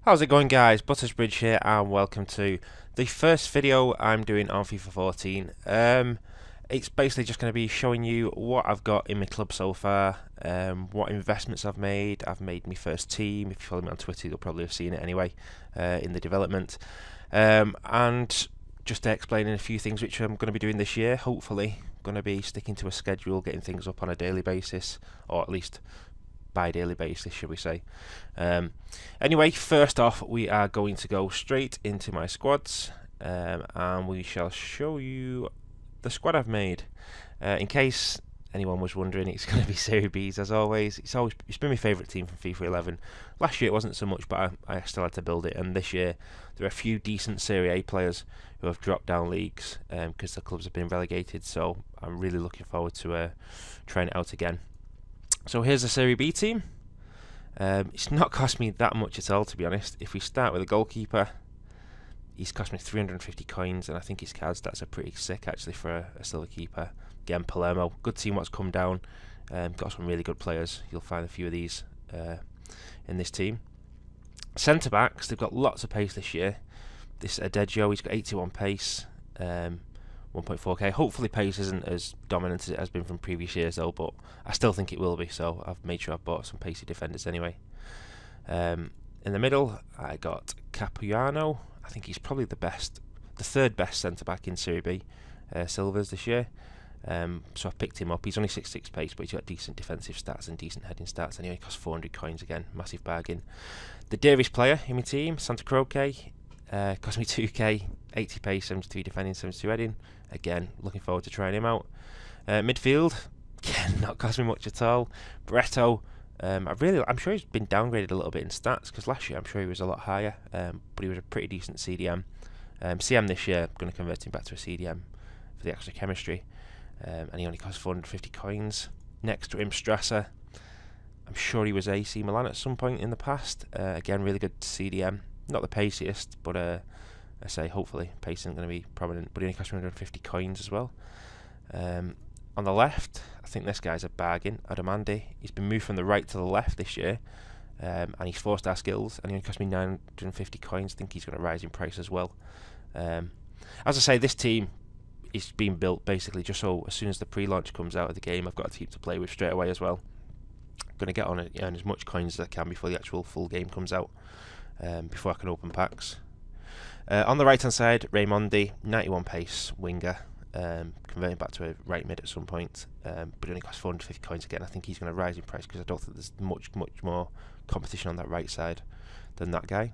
How's it going, guys? Buttersbridge here and welcome to the first video I'm doing on FIFA 14. It's basically just going to be showing you what I've got in my club so far, what investments I've made. I've made my first team. If you follow me on Twitter, you'll probably have seen it anyway in the development. And just explaining a few things which I'm going to be doing this year. Hopefully, going to be sticking to a schedule, getting things up on a daily basis, or at least bi-daily basis, should we say. Anyway, first off, we are going to go straight into my squads, and we shall show you the squad I've made. In case anyone was wondering, it's going to be Serie B's as always. It's been my favourite team from FIFA 11. Last year it wasn't so much, but I still had to build it, and this year there are a few decent Serie A players who have dropped down leagues because the clubs have been relegated, so I'm really looking forward to trying it out again. So here's the Serie B team. It's not cost me that much at all, to be honest. If we start with a goalkeeper, he's cost me 350 coins, and I think his card stats are pretty sick actually for a silver keeper. Again, Palermo, good team what's come down. Got some really good players. You'll find a few of these in this team. Centre backs, they've got lots of pace this year. This Adeggio, he's got 81 pace. 1.4k. Hopefully pace isn't as dominant as it has been from previous years though, but I still think it will be, so I've made sure I've bought some pacey defenders anyway. In the middle I got Capuano. I think he's probably the third best centre back in Serie B Silvers this year. So I've picked him up. He's only 6'6 pace, but he's got decent defensive stats and decent heading stats, and he only costs 400 coins again, massive bargain. The dearest player in my team, Santa Croce, cost me 2k, 80 pace, 73 defending, 72 heading. Again, looking forward to trying him out. Midfield, again, not cost me much at all. Bretto, I'm sure he's been downgraded a little bit in stats, because last year I'm sure he was a lot higher, but he was a pretty decent CDM. CM this year, I'm going to convert him back to a CDM for the extra chemistry, and he only costs 450 coins. Next to him, Strasser. I'm sure he was AC Milan at some point in the past. Again, really good CDM. Not the paciest, but I say hopefully pace isn't going to be prominent, but he only costs 150 coins as well. On the left, I think this guy's a bargain. Adamandi. He's been moved from the right to the left this year, and he's 4-star skills, and he only cost me 950 coins. I think he's going to rise in price as well. As I say, this team is being built basically just so as soon as the pre-launch comes out of the game, I've got a team to play with straight away as well. I'm going to get on it, earn as much coins as I can before the actual full game comes out, before I can open packs. On the right hand side, Raimondi, 91 pace winger, converting back to a right mid at some point, but it only costs 450 coins again. I think he's going to rise in price because I don't think there's much more competition on that right side than that guy.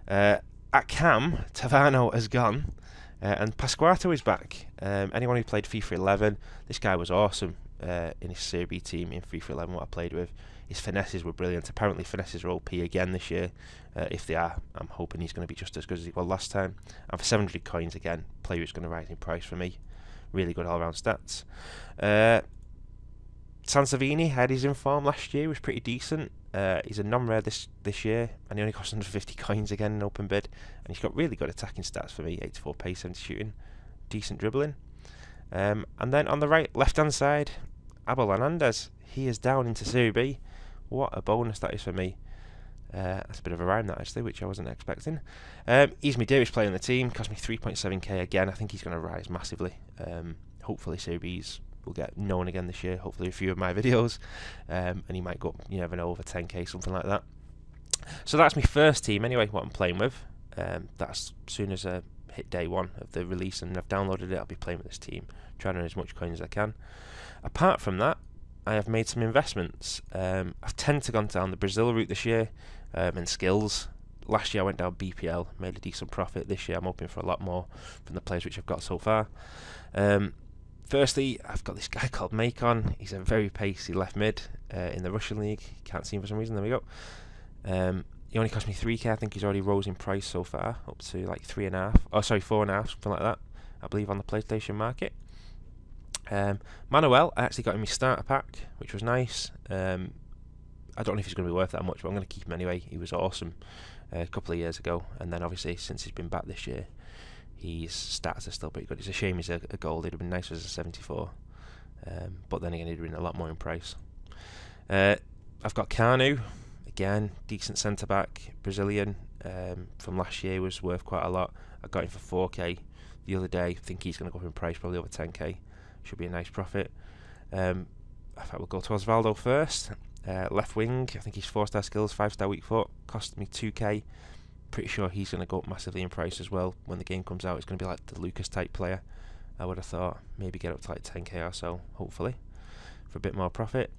At Cam, Tavano has gone, and Pasquato is back. Anyone who played FIFA 11, this guy was awesome in his Serie B team in FIFA 11, what I played with. His finesses were brilliant. Apparently finesses are OP again this year. If they are, I'm hoping he's going to be just as good as he was last time. And for 700 coins again, player who's going to rise in price for me. Really good all-round stats. Sansevini had his inform last year, was pretty decent. He's a non-rare this year, and he only costs 150 coins again in open bid. And he's got really good attacking stats for me, 84 pace, 70 shooting, decent dribbling. And then on the left-hand side, Abel Hernandez. He is down into Serie B. What a bonus that is for me. That's a bit of a rhyme that actually, which I wasn't expecting. He's my dearest player in the team. Cost me 3.7k again. I think he's going to rise massively. Hopefully Serie B's will get known again this year. Hopefully a few of my videos, and he might go up, you never know, over 10k, something like that. So that's my first team anyway, what I'm playing with. That's as soon as I hit day one of the release and I've downloaded it, I'll be playing with this team, trying to earn as much coins as I can. Apart from that, I have made some investments. I've tended to gone down the Brazil route this year, in skills. Last year I went down BPL, made a decent profit. This year I'm hoping for a lot more from the players which I've got so far. Firstly, I've got this guy called Macon. He's a very pacey left mid in the Russian league. Can't see him for some reason. There we go. He only cost me 3k. I think he's already rose in price so far, up to like 3.5. Oh, sorry, 4.5, something like that. I believe on the PlayStation market. Manuel, I actually got him his starter pack, which was nice. I don't know if he's going to be worth that much, but I'm going to keep him anyway. He was awesome a couple of years ago, and then obviously since he's been back this year, his stats are still pretty good. It's a shame he's a gold. It'd have been nicer as a 74, but then again, he'd have been a lot more in price. I've got Kanu. Again, decent centre back, Brazilian, from last year, was worth quite a lot. I got him for 4k the other day. I think he's going to go up in price, probably over 10k. Should be a nice profit. I thought we'll go to Osvaldo first. Left wing, I think he's 4-star skills, 5-star weak foot, cost me 2k. Pretty sure he's going to go up massively in price as well when the game comes out. It's going to be like the Lucas type player, I would have thought. Maybe get up to like 10k or so, hopefully, for a bit more profit.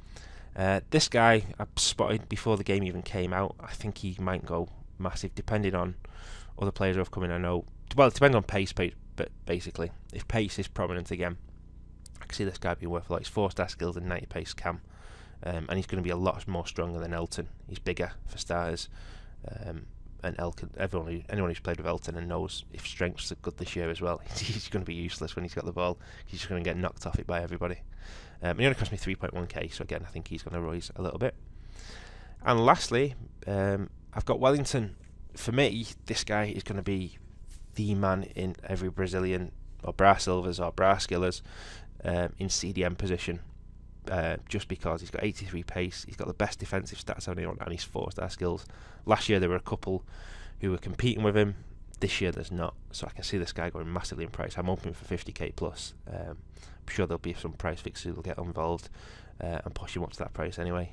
This guy I spotted before the game even came out. I think he might go massive, depending on other players who have come in. I know, well, it depends on pace, but basically, if pace is prominent again, I can see this guy being worth like 4-star skills and 90 pace cam. And he's going to be a lot more stronger than Elton. He's bigger for starters. And anyone who's played with Elton and knows if strengths are good this year as well, he's going to be useless when he's got the ball. He's just going to get knocked off it by everybody. He only cost me 3.1k, so again, I think he's going to rise a little bit. And lastly, I've got Wellington. For me, this guy is going to be the man in every Brazilian, or Bra Silvers, or Bra Skillers, in CDM position. Just because he's got 83 pace, he's got the best defensive stats of anyone, and he's 4-star skills. Last year there were a couple who were competing with him. This year there's not, so I can see this guy going massively in price. I'm hoping for 50k plus. I'm sure there'll be some price fixers who'll get involved and push him up to that price anyway.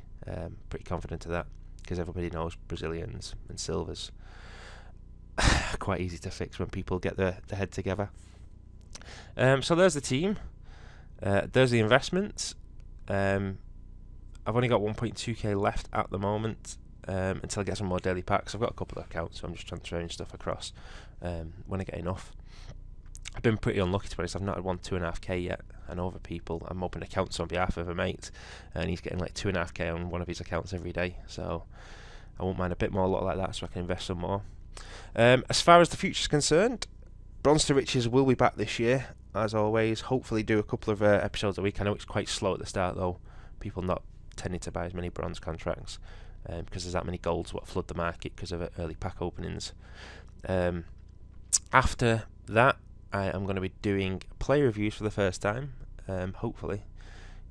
Pretty confident of that, because everybody knows Brazilians and silvers are quite easy to fix when people get their head together. So there's the team. There's the investments. I've only got 1.2k left at the moment until I get some more daily packs. I've got a couple of accounts, so I'm just transferring stuff across when I get enough. I've been pretty unlucky, to be honest. I've not had 2.5k yet. I know other people. I'm opening accounts on behalf of a mate, and he's getting like 2.5k on one of his accounts every day. So I won't mind a bit more lot like that, so I can invest some more. As far as the future is concerned, Bronze to Riches will be back this year, as always. Hopefully do a couple of episodes a week. I know it's quite slow at the start though, people not tending to buy as many bronze contracts because there's that many golds what flood the market because of early pack openings. After that, I am going to be doing play reviews for the first time. Hopefully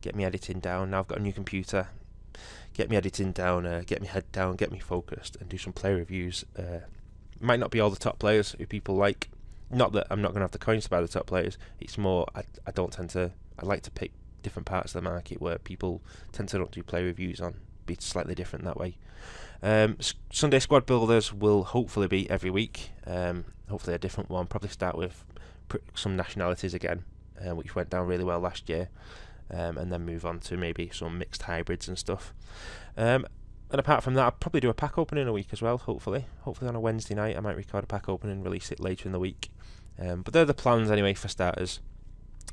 get me editing down. Now I've got a new computer, get me editing down, get me head down, get me focused, and do some play reviews. Might not be all the top players who people like. Not that I'm not going to have the coins to buy the top players. It's more I like to pick different parts of the market where people tend to not do play reviews on. Be slightly different that way. Sunday squad builders will hopefully be every week. Hopefully a different one. Probably start with some nationalities again, which went down really well last year, and then move on to maybe some mixed hybrids and stuff. And apart from that, I'll probably do a pack opening a week as well, hopefully. Hopefully on a Wednesday night I might record a pack opening and release it later in the week. But they're the plans anyway for starters.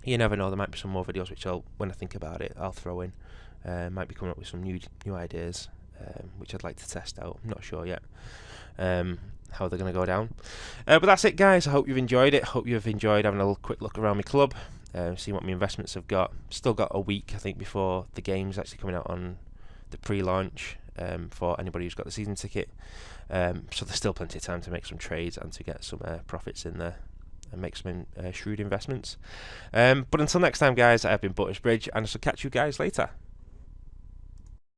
You never know, there might be some more videos which when I think about it, I'll throw in. Might be coming up with some new ideas, which I'd like to test out. I'm not sure yet how they're going to go down. But that's it, guys. I hope you've enjoyed it. Hope you've enjoyed having a little quick look around my club, seeing what my investments have got. Still got a week, I think, before the game's actually coming out on the pre-launch. For anybody who's got the season ticket, so there's still plenty of time to make some trades and to get some profits in there and make some shrewd investments. But until next time, guys, I have been Buttersbridge, and I shall catch you guys later.